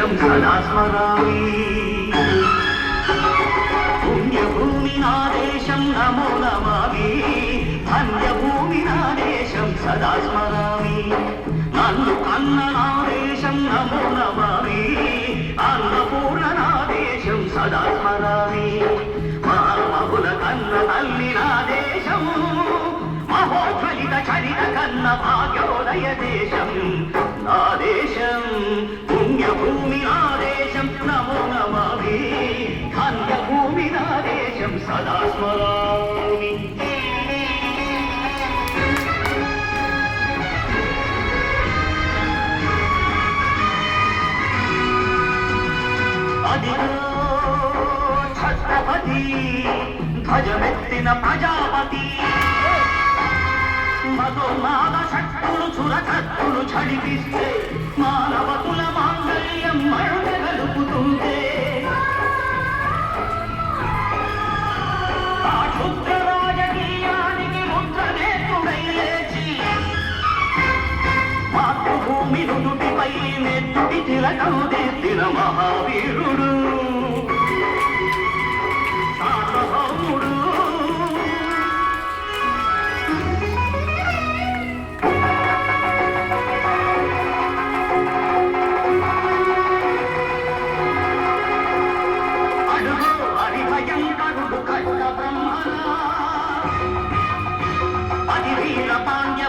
దేశం సదా స్మరామి. పుణ్యభూమి నా దేశం నమో నమామి. ధన్యభూమి నా దేశం సదా స్మరామి. నన్ను కన్న నా దేశం నమో నమామి. అన్నపూర్ణ నా దేశం సదా స్మరామి. మానవుల కన్న తల్లి నా దేశం. మహోజ్వలిత చరిత కన్న భాగ్యోదయ దేశం నా దేశం. పుణ్యభూమి నా దేశం నమో నమామి. ధన్యభూమి నా దేశం సదా స్మరామి. అదిగో ఛత్రపతి ధ్వజమెత్తిన ప్రజాపతి. మధుమాద శక్తులు చురకత్తులు చడిపిస్తే మానవతుల మాంగళ్యం మరుగలుపుతుంటే ఆ క్షుద్ర రాజకీయానికి ముద్రనేతుడై లేచి మాతృభూమి నుదుటిపై నెత్తుటి తిలకం దిద్దిన మహావీరుడు సార్వభౌముడు.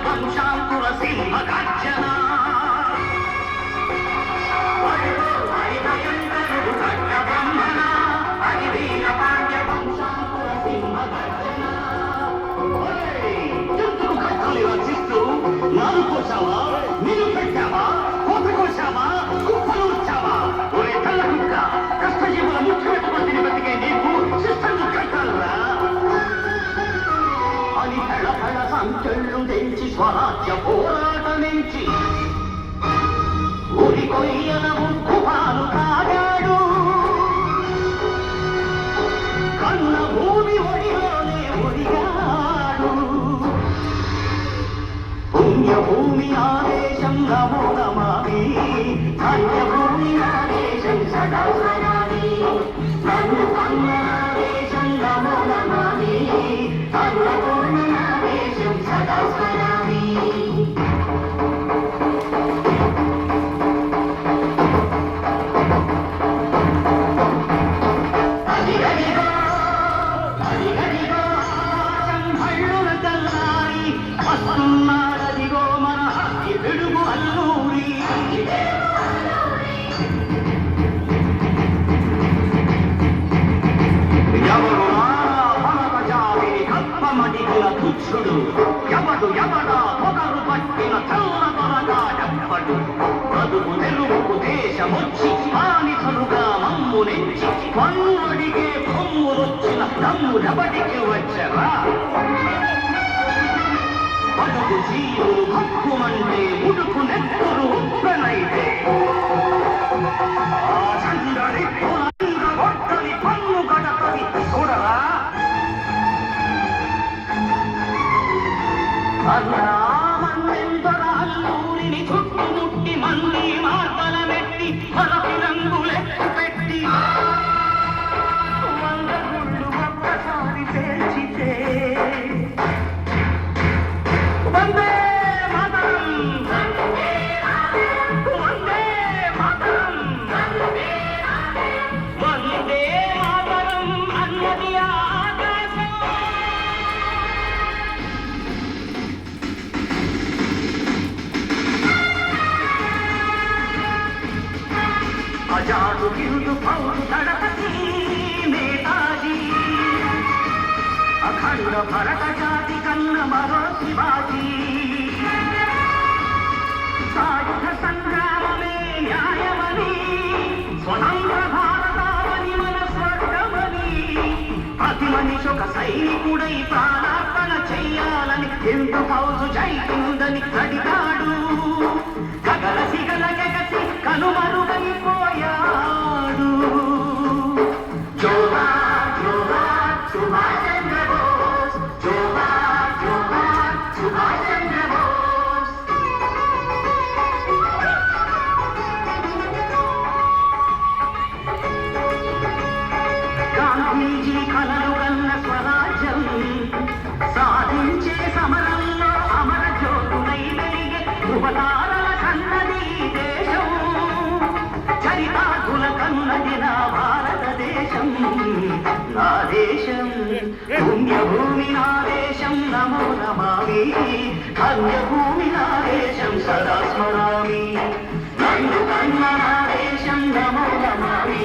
వంశాంకుర సింహ గర్జన హరిభయంకరుడు ఖడ్గ బ్రహ్మణ. హరివీర పాండ్య వంశాంకుర సింహ గర్జన. ఎందుకు ఖడ్గాలు రచిస్తూ నారు కోసావా, నీరు పెట్టావా, కోత కోసావా, కుప్పలు వచ్చావా? ఒరే తెల్ల కుక్క, కష్టజీవుల ముఖ్యమంత్రి బతికే నీకు శిస్తలు కట్టాలరా అని ఫళఫళ సంచళ్ళు తెంచి స్వరాజ్య పోరాటమించి ఉరి కొయ్యన ముక్కుపాలు తాగాడు. కన్న భూమి ఒడిలోనే ఒడిగాడు. పుణ్యభూమి ఆదేశం నమో నమామి. ధన్యభూమి ఆదేశం సదా స్మరామి. నన్ను కన్న ఆదేశం నమో నమామి. ధన్యభూమి ఆదేశం సదా స్మరామి. అదిగదిగో అదిగదిగో సంభళ్ళున తెల్లారి వస్తున్నాడదిగో మన హస్తి పిడుగు అల్లూరి. ఎవరు తుచ్చుడు ఎవడు ఎవడా పొగరు పట్టిన తెల్ల త్వరగా ఎవ్వడు. బతుకు తెలుగు దేశమొచ్చి బానిసలుగా మమ్ము నెచ్చి పన్ను అడిగే కొమ్ములొచ్చిన దమ్ములెవడికి వచ్చరా? బతుకు జీవులు హక్కుమంటే ఉడుకు నెత్తురు ఉప్పెనైతే ఆ చంద్రని కొట్టని పన్ను గడపది చూడరా? అల్లూరిని చుట్టుముట్టి మంది మార్గల పెట్టి పలకి రంగులెక్కు పెట్టి 100 గుళ్ళు ఒక్కసారి పేల్చితే వందే మాతరం వందే మాతరం వందే మాతరం అన్నది ఆకాశం. అజాడు గిరుడు పౌరు దళపతి నేతాజీ. అఖండ భరత జాతి కన్న మరో శివాజీ. సాయుధ సంగ్రామమే న్యాయమని, స్వతంత్ర భారతావని మన స్వర్గమని, ప్రతి మనిషి ఒక సైనికుడై ప్రాణార్పణ చెయ్యాలని ఎందు పౌరు జైకుందని అడిగాడు. గగల సిగల గగసి కనుమరుగైపోయాడు. జోహార్ జోహార్ సుభాష్ చంద్ర బోస్. జోహార్ జోహార్ సుభాష్ చంద్ర బోస్. నా దేశం పుణ్యభూమి నా దేశం నమో నమామి ధన్యభూమి నా దేశం సదా స్మరామి నన్ను కన్న నా దేశం నమో నమామి